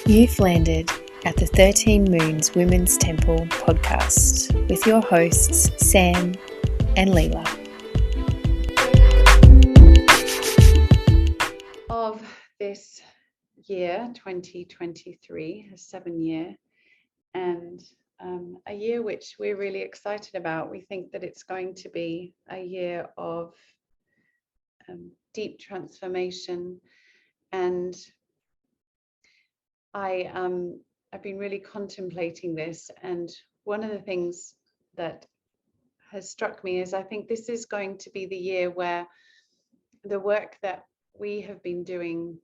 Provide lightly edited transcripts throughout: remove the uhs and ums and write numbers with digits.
You've landed at the 13 Moons Women's Temple podcast with your hosts, Sam and Leila. Of this year, 2023, a 7-year, and a year which we're really excited about. We think that it's going to be a year of deep transformation, and I've been really contemplating this, and one of the things that has struck me is I think this is going to be the year where the work that we have been doing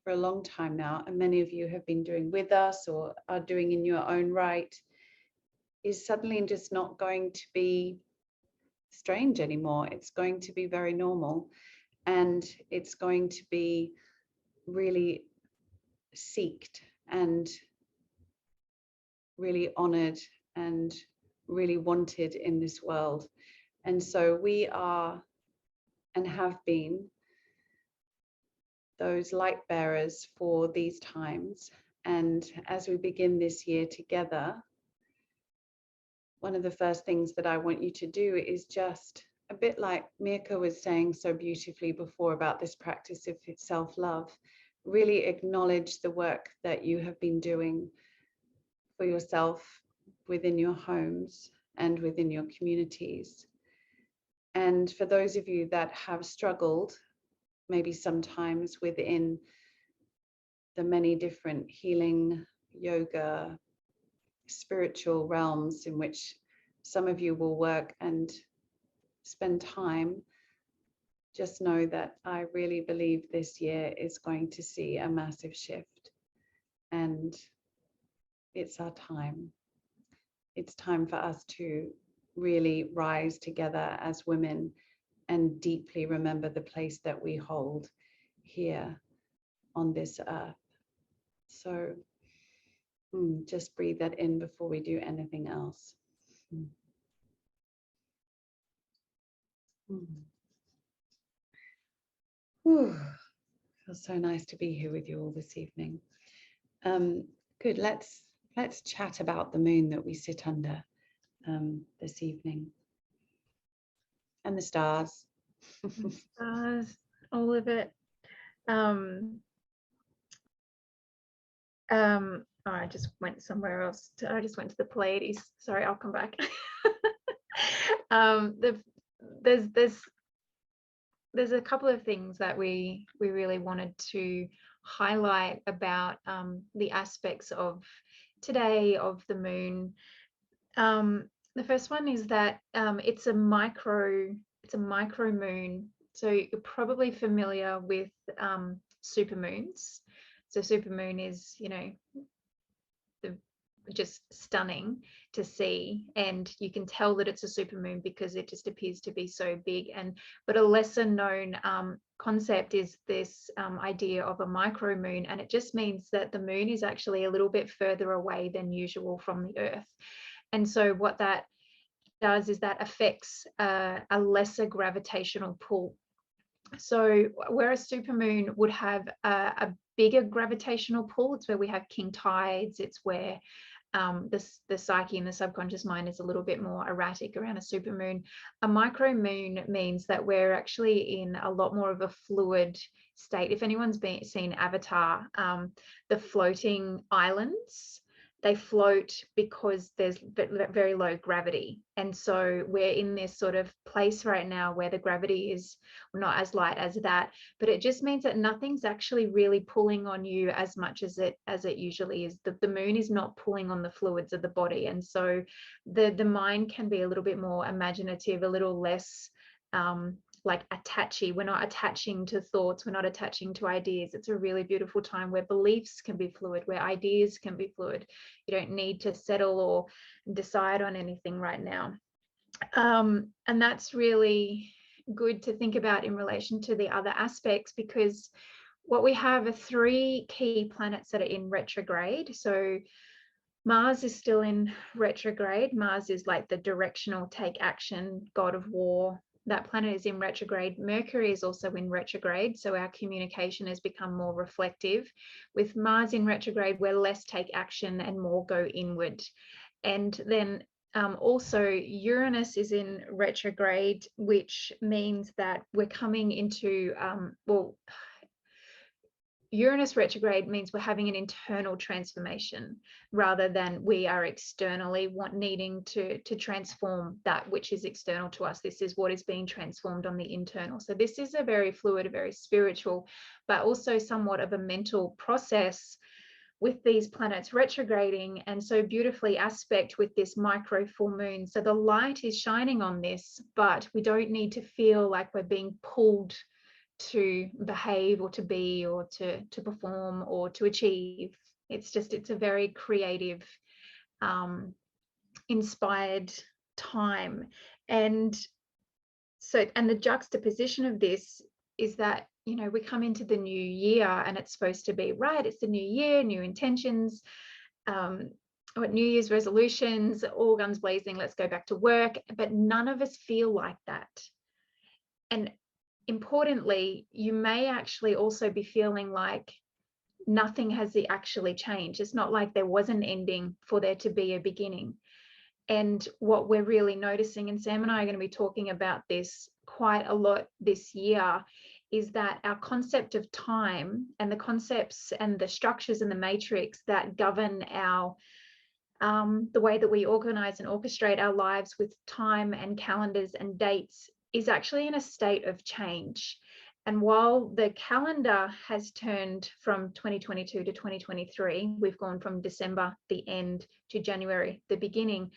for a long time now, and many of you have been doing with us or are doing in your own right, is suddenly just not going to be strange anymore. It's going to be very normal, and it's going to be really seeked and really honored and really wanted in this world. And so we are and have been those light bearers for these times. And as we begin this year together, one of the first things that I want you to do is just a bit like Mirka was saying so beautifully before about this practice of self-love, really acknowledge the work that you have been doing for yourself within your homes and within your communities. And for those of you that have struggled, maybe sometimes within the many different healing, yoga, spiritual realms in which some of you will work and spend time, just know that I really believe this year is going to see a massive shift, and it's our time. It's time for us to really rise together as women and deeply remember the place that we hold here on this earth. So just breathe that in before we do anything else. Feels so nice to be here with you all this evening. Good. Let's chat about the moon that we sit under this evening, and the stars. Stars, all of it. I just went somewhere else. I just went to the Pleiades. Sorry, I'll come back. There's a couple of things that we really wanted to highlight about the aspects of today of the moon. The first one is that it's a micro moon. So you're probably familiar with supermoons. So supermoon is, just stunning to see, and you can tell that it's a supermoon because it just appears to be so big. But a lesser known concept is this idea of a micro moon, and it just means that the moon is actually a little bit further away than usual from the Earth. And so what that does is that affects a lesser gravitational pull. So where a supermoon would have a bigger gravitational pull, it's where we have king tides, it's where the psyche and the subconscious mind is a little bit more erratic around a supermoon. A micromoon means that we're actually in a lot more of a fluid state. If anyone's seen Avatar, the floating islands, they float because there's very low gravity. And so we're in this sort of place right now where the gravity is not as light as that, but it just means that nothing's actually really pulling on you as much as it usually is. The moon is not pulling on the fluids of the body. And so the mind can be a little bit more imaginative, a little less like attachy. We're not attaching to thoughts, we're not attaching to ideas. It's a really beautiful time where beliefs can be fluid, where ideas can be fluid. You don't need to settle or decide on anything right now. And that's really good to think about in relation to the other aspects, because what we have are 3 key planets that are in retrograde. So Mars is still in retrograde. Mars is like the directional, take action, god of war, that planet is in retrograde. Mercury is also in retrograde, so our communication has become more reflective. With Mars in retrograde, we're less take action and more go inward. And then also Uranus is in retrograde, which means that we're coming into, Uranus retrograde means we're having an internal transformation rather than we are externally needing to transform that which is external to us. This is what is being transformed on the internal. So this is a very fluid, a very spiritual, but also somewhat of a mental process with these planets retrograding, and so beautifully aspect with this micro full moon. So the light is shining on this, but we don't need to feel like we're being pulled to behave or to be or to perform or to achieve. It's a very creative, inspired time. And the juxtaposition of this is that, you know, we come into the new year and it's supposed to be, right, it's the new year, new intentions, New Year's resolutions, all guns blazing, let's go back to work. But none of us feel like that. And importantly, you may actually also be feeling like nothing has actually changed. It's not like there was an ending for there to be a beginning. And what we're really noticing, and Sam and I are going to be talking about this quite a lot this year, is that our concept of time and the concepts and the structures and the matrix that govern our the way that we organize and orchestrate our lives with time and calendars and dates is actually in a state of change. And while the calendar has turned from 2022 to 2023, we've gone from December, the end, to January, the beginning.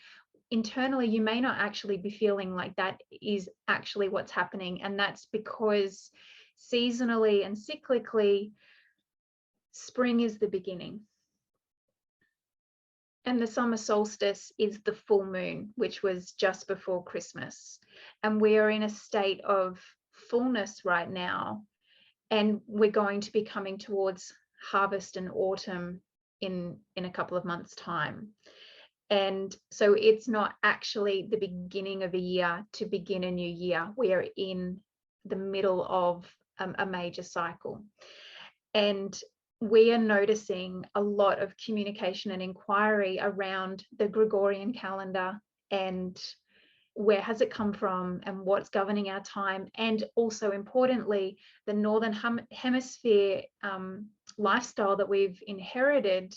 Internally, you may not actually be feeling like that is actually what's happening. And that's because seasonally and cyclically, spring is the beginning. And the summer solstice is the full moon, which was just before Christmas. And we are in a state of fullness right now. And we're going to be coming towards harvest and autumn in a couple of months' time. And so it's not actually the beginning of a year to begin a new year. We are in the middle of a major cycle. And we are noticing a lot of communication and inquiry around the Gregorian calendar and where has it come from and what's governing our time. And also importantly, the Northern Hemisphere lifestyle that we've inherited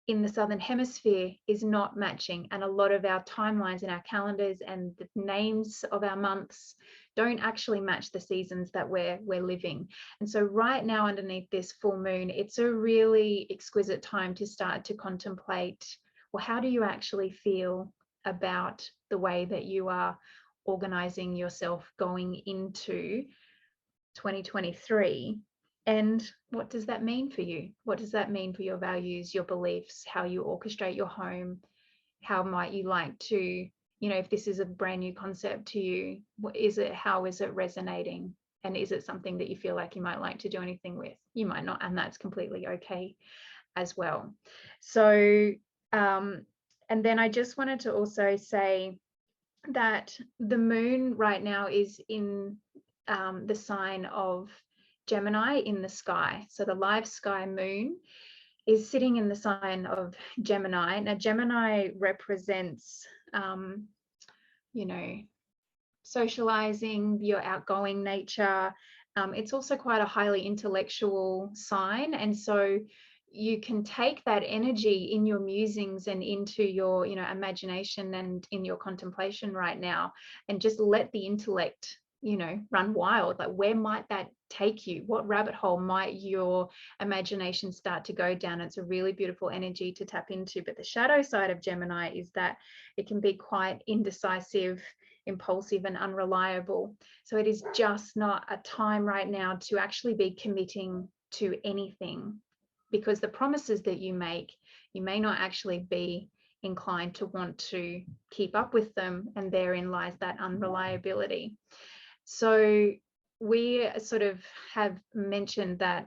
in the Southern Hemisphere is not matching. And a lot of our timelines and our calendars and the names of our months don't actually match the seasons that we're living. And so right now underneath this full moon, it's a really exquisite time to start to contemplate, well, how do you actually feel about the way that you are organizing yourself going into 2023? And what does that mean for you? What does that mean for your values, your beliefs, how you orchestrate your home? How might you like to, you know, if this is a brand new concept to you, what is it? How is it resonating? And is it something that you feel like you might like to do anything with? You might not, and that's completely okay as well. So, and then I just wanted to also say that the moon right now is in the sign of Gemini in the sky. So the live sky moon is sitting in the sign of Gemini. Now, Gemini represents, you know, socializing, your outgoing nature. It's also quite a highly intellectual sign. And so you can take that energy in your musings and into your, you know, imagination and in your contemplation right now, and just let the intellect, you know, run wild. Like, where might that take you? What rabbit hole might your imagination start to go down? It's a really beautiful energy to tap into. But the shadow side of Gemini is that it can be quite indecisive, impulsive, and unreliable. So it is just not a time right now to actually be committing to anything, because the promises that you make, you may not actually be inclined to want to keep up with them, and therein lies that unreliability. So we sort of have mentioned that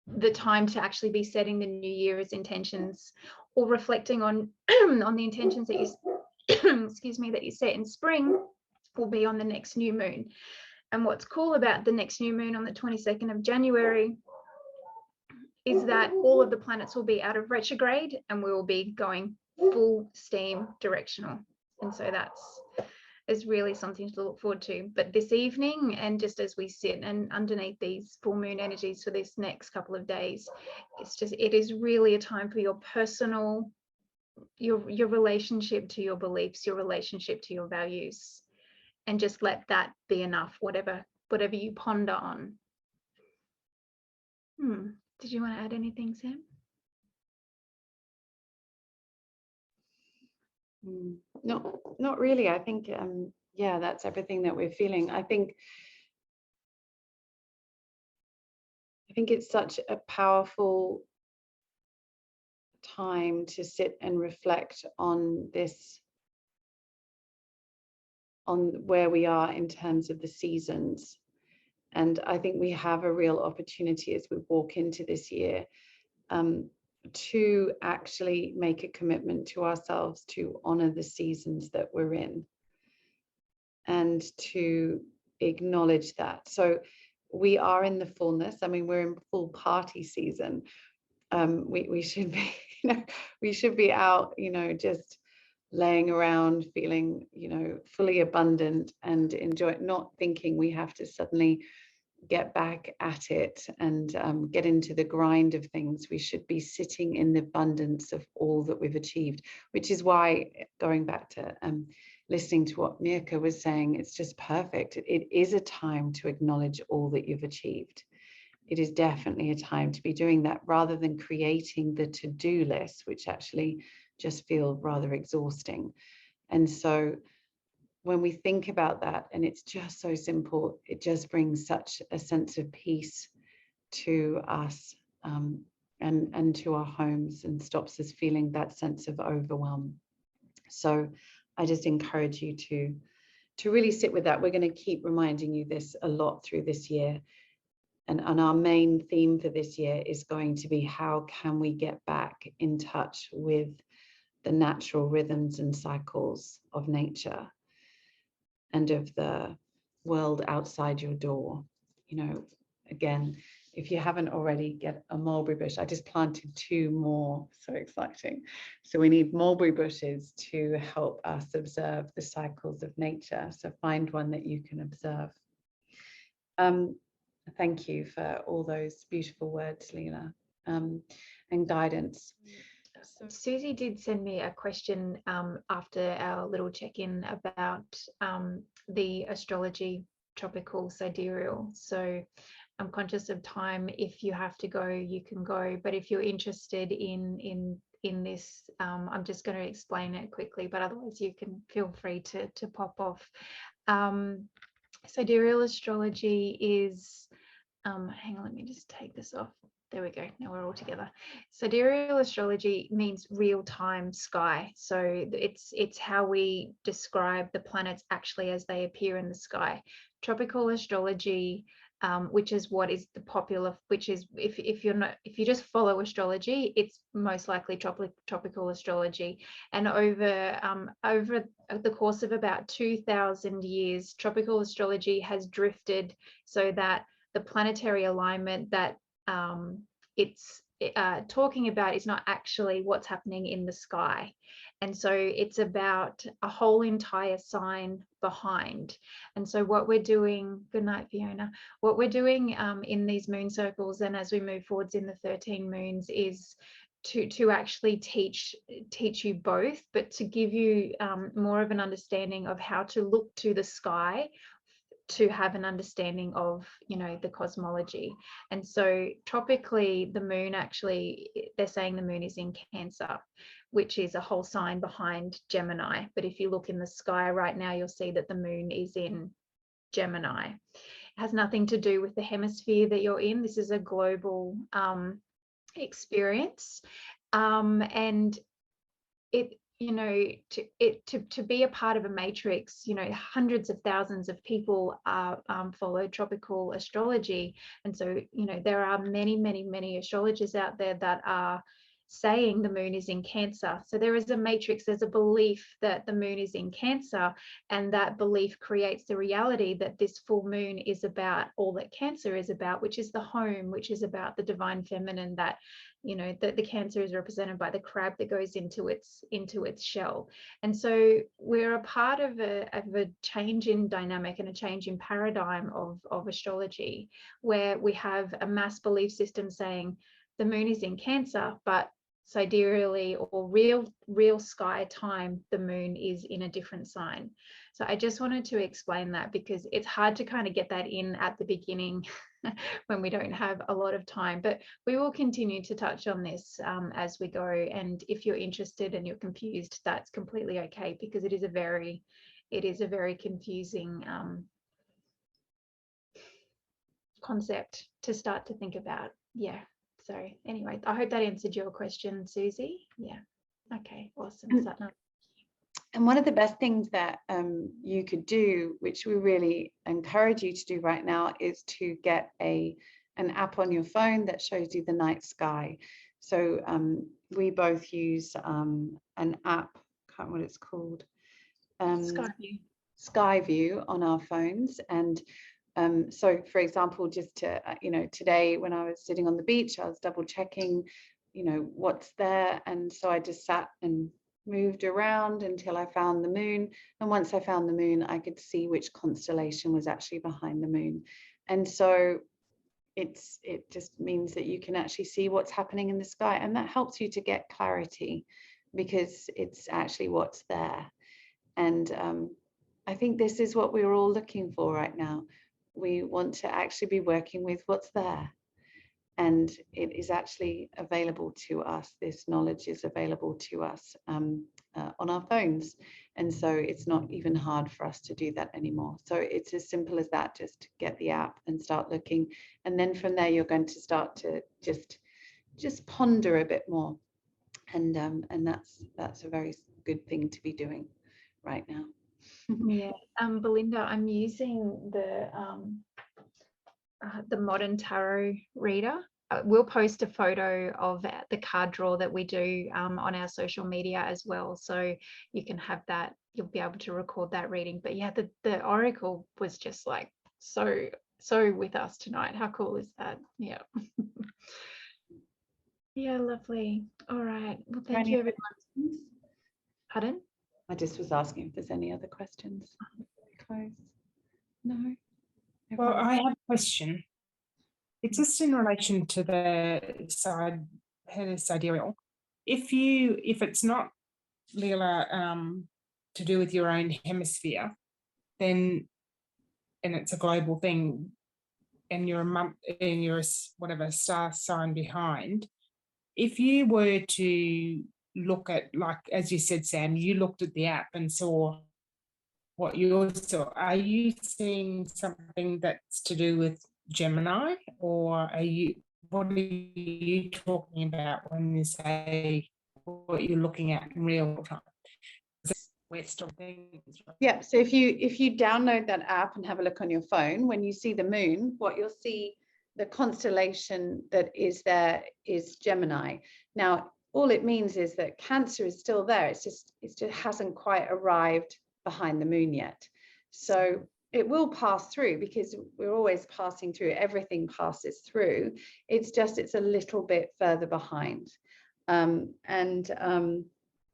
the time to actually be setting the new year's intentions or reflecting on on the intentions that you excuse me, that you set in spring will be on the next new moon. And what's cool about the next new moon on the 22nd of January is that all of the planets will be out of retrograde and we will be going full steam directional. And so that's is really something to look forward to. But this evening, and just as we sit and underneath these full moon energies for this next couple of days, it is really a time for your personal, your relationship to your beliefs, your relationship to your values, and just let that be enough, whatever you ponder on. Did you want to add anything, Sam? Not really. I think yeah, that's everything that we're feeling. I think it's such a powerful time to sit and reflect on this, on where we are in terms of the seasons. And I think we have a real opportunity as we walk into this year to actually make a commitment to ourselves to honor the seasons that we're in and to acknowledge that. So we are in the fullness. I mean, we're in full party season. We should be, we should be out, just laying around, feeling, fully abundant and enjoy, not thinking we have to suddenly get back at it and get into the grind of things. We should be sitting in the abundance of all that we've achieved, which is why, going back to listening to what Mirka was saying, it's just perfect. It is a time to acknowledge all that you've achieved. It is definitely a time to be doing that rather than creating the to-do list, which actually just feel rather exhausting. And so when we think about that, and it's just so simple, it just brings such a sense of peace to us and to our homes, and stops us feeling that sense of overwhelm. So I just encourage you to really sit with that. We're going to keep reminding you this a lot through this year. And our main theme for this year is going to be, how can we get back in touch with the natural rhythms and cycles of nature and of the world outside your door? Again, if you haven't already, get a mulberry bush. I just planted 2 more, so exciting. So we need mulberry bushes to help us observe the cycles of nature. So find one that you can observe. Thank you for all those beautiful words, Leila, and guidance. Susie did send me a question after our little check-in about the astrology tropical sidereal. So I'm conscious of time. If you have to go, you can go. But if you're interested in this, I'm just going to explain it quickly. But otherwise, you can feel free to pop off. Sidereal astrology is, hang on, let me just take this off. There we go. Now we're all together. Sidereal astrology means real-time sky. So it's how we describe the planets actually as they appear in the sky. Tropical astrology, which is what is the popular, which is if you just follow astrology, it's most likely tropical astrology. And over the course of about 2,000 years, tropical astrology has drifted so that the planetary alignment that it's talking about is not actually what's happening in the sky. And so it's about a whole entire sign behind. And so what we're doing, good night, Fiona, what we're doing in these moon circles and as we move forwards in the 13 moons is to actually teach you both, but to give you more of an understanding of how to look to the sky to have an understanding of, the cosmology. And so tropically, the moon actually, they're saying the moon is in Cancer, which is a whole sign behind Gemini. But if you look in the sky right now, you'll see that the moon is in Gemini. It has nothing to do with the hemisphere that you're in. This is a global experience. And it, to be a part of a matrix, hundreds of thousands of people follow tropical astrology. And so, there are many, many, many astrologers out there that are saying the moon is in Cancer. So there is a matrix, there's a belief that the moon is in Cancer, and that belief creates the reality that this full moon is about all that Cancer is about, which is the home, which is about the divine feminine, that, you know, that the Cancer is represented by the crab that goes into its shell. And so we're a part of a change in dynamic and a change in paradigm of astrology, where we have a mass belief system saying the moon is in Cancer, but sidereally or real sky time, the moon is in a different sign. So I just wanted to explain that, because it's hard to kind of get that in at the beginning when we don't have a lot of time, but we will continue to touch on this as we go. And if you're interested and you're confused, that's completely okay, because it is a very confusing concept to start to think about. Yeah. So anyway, I hope that answered your question, Susie. Yeah. Okay, awesome. And one of the best things that you could do, which we really encourage you to do right now, is to get an app on your phone that shows you the night sky. So we both use an app, I can't remember what it's called, Skyview on our phones. And so, for example, just to, today when I was sitting on the beach, I was double checking, what's there. And so I just sat and moved around until I found the moon. And once I found the moon, I could see which constellation was actually behind the moon. And so it just means that you can actually see what's happening in the sky. And that helps you to get clarity, because it's actually what's there. And I think this is what we're all looking for right now. We want to actually be working with what's there. And it is actually available to us. This knowledge is available to us on our phones. And so it's not even hard for us to do that anymore. So it's as simple as that, just get the app and start looking. And then from there, you're going to start to just ponder a bit more. And that's a very good thing to be doing right now. Yeah. Belinda, I'm using the modern tarot reader. We'll post a photo of the card draw that we do on our social media as well, so you can have that. You'll be able to record that reading. But yeah, the oracle was just like so with us tonight. How cool is that? Yeah. Yeah, lovely. All right, well, thank you everyone. Pardon? I just was asking if there's any other questions. Close. No. Well, I have a question. It's just in relation to the sidereal. If it's not, Leila, to do with your own hemisphere, then, and it's a global thing, and you're whatever star sign behind, if you were to look at, like as you said, Sam, you looked at the app and saw what you saw, are you seeing something that's to do with Gemini, or what are you talking about when you say what you're looking at in real time? Western things. Yeah, so if you download that app and have a look on your phone, when you see the moon, what you'll see, the constellation that is there is Gemini. Now, all it means is that Cancer is still there. It just hasn't quite arrived behind the moon yet. So it will pass through, because we're always passing through. Everything passes through. It's a little bit further behind.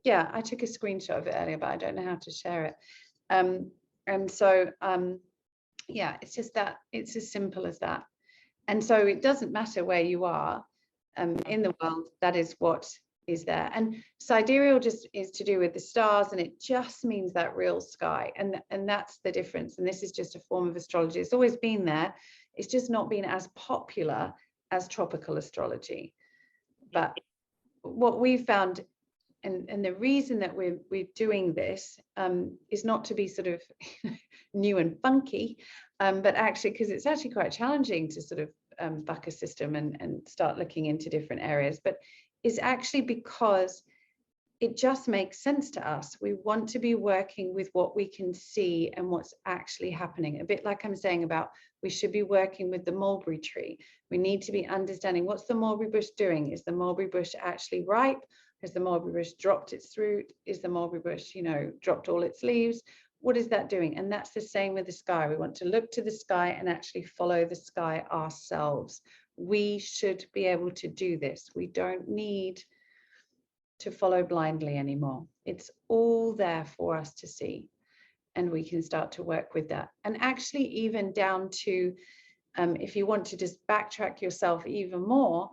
Yeah, I took a screenshot of it earlier, but I don't know how to share it. And so, yeah, it's just that, it's as simple as that. And so it doesn't matter where you are in the world, that is what is there. And sidereal just is to do with the stars, and it just means that real sky. And that's the difference. And this is just a form of astrology. It's always been there. It's just not been as popular as tropical astrology. But what we found, and the reason that we're doing this is not to be sort of new and funky, but actually because it's actually quite challenging to sort of buck a system and start looking into different areas, but is actually because it just makes sense to us. We want to be working with what we can see and what's actually happening. A bit like I'm saying about, we should be working with the mulberry tree. We need to be understanding, what's the mulberry bush doing? Is the mulberry bush actually ripe? Has the mulberry bush dropped its fruit? Is the mulberry bush, dropped all its leaves? What is that doing? And that's the same with the sky. We want to look to the sky and actually follow the sky ourselves. We should be able to do this. We don't need to follow blindly anymore. It's all there for us to see, and we can start to work with that. And actually, even down to, if you want to just backtrack yourself even more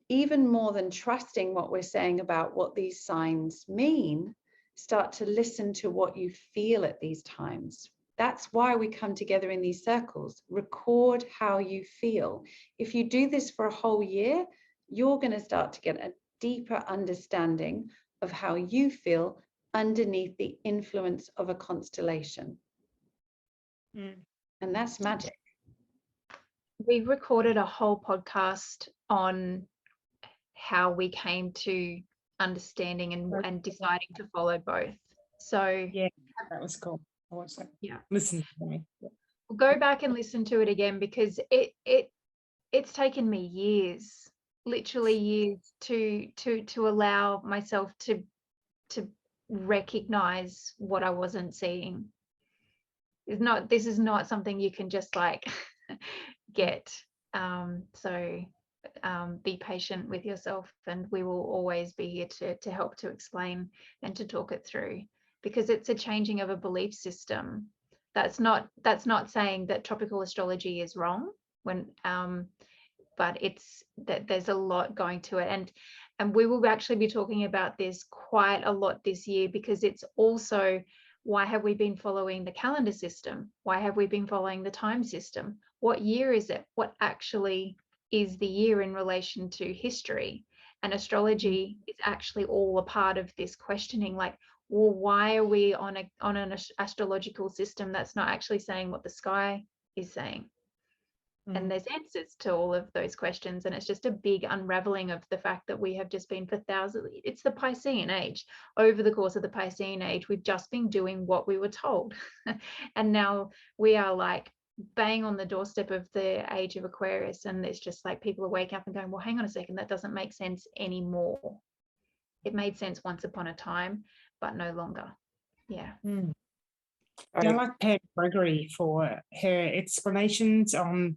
than trusting what we're saying about what these signs mean, start to listen to what you feel at these times. That's why we come together in these circles. Record how you feel. If you do this for a whole year, you're going to start to get a deeper understanding of how you feel underneath the influence of a constellation. And that's magic. We recorded a whole podcast on how we came to understanding and deciding to follow both. So yeah, that was cool. I watched that. Yeah. Listen to me. Yeah. We'll go back and listen to it again, because it's taken me years, literally years, to allow myself to recognize what I wasn't seeing. This is not something you can just like get. So be patient with yourself, and we will always be here to help to explain and to talk it through, because it's a changing of a belief system. That's not saying that tropical astrology is wrong, but it's that there's a lot going to it, and we will actually be talking about this quite a lot this year, because it's also, why have we been following the calendar system? Why have we been following the time system? What year is it? What actually is the year in relation to history? And astrology is actually all a part of this questioning, like, well, why are we on an astrological system that's not actually saying what the sky is saying? And there's answers to all of those questions, and it's just a big unraveling of the fact that we have just been for thousands. It's the Piscean age. Over the course of the Piscean age, we've just been doing what we were told. And now we are like bang on the doorstep of the age of Aquarius, and it's just like people are waking up and going, well, hang on a second, that doesn't make sense anymore. It made sense once upon a time, but no longer. Yeah. I like Pam Gregory for her explanations on,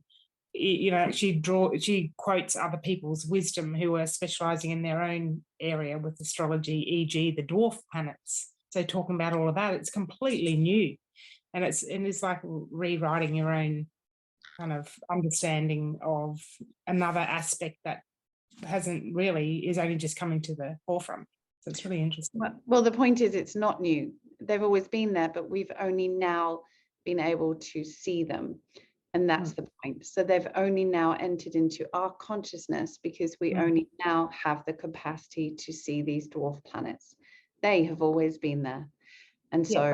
she quotes other people's wisdom who are specializing in their own area with astrology, e.g. the dwarf planets. So talking about all of that, it's completely new, and it's like rewriting your own kind of understanding of another aspect that is only just coming to the forefront. So it's really interesting. Well, the point is, it's not new. They've always been there, but we've only now been able to see them. And that's the point. So they've only now entered into our consciousness because we only now have the capacity to see these dwarf planets. They have always been there. And so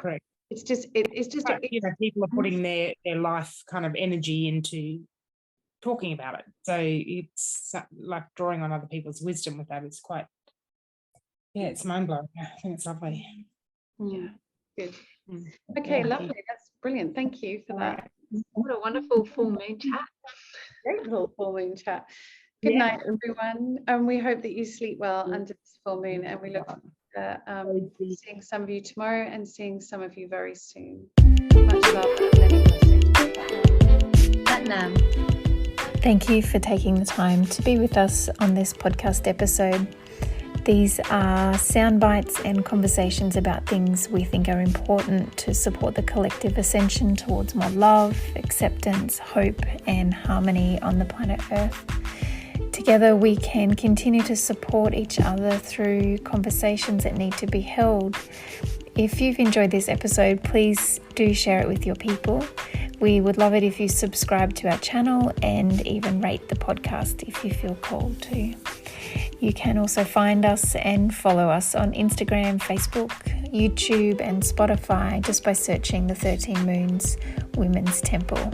it's just people are putting their life kind of energy into talking about it. So it's like drawing on other people's wisdom with that. It's quite, it's mind-blowing. I think it's lovely. Yeah, good. Okay, lovely. That's brilliant. Thank you for that. What a wonderful full moon chat. Great little full moon chat. Good night, everyone. And we hope that you sleep well under this full moon, and we look forward to seeing some of you tomorrow and seeing some of you very soon. Much love and many blessings. Thank you for taking the time to be with us on this podcast episode. These are sound bites and conversations about things we think are important to support the collective ascension towards more love, acceptance, hope, and harmony on the planet Earth. Together, we can continue to support each other through conversations that need to be held. If you've enjoyed this episode, please do share it with your people. We would love it if you subscribe to our channel and even rate the podcast if you feel called to. You can also find us and follow us on Instagram, Facebook, YouTube, and Spotify just by searching the 13 Moons Women's Temple.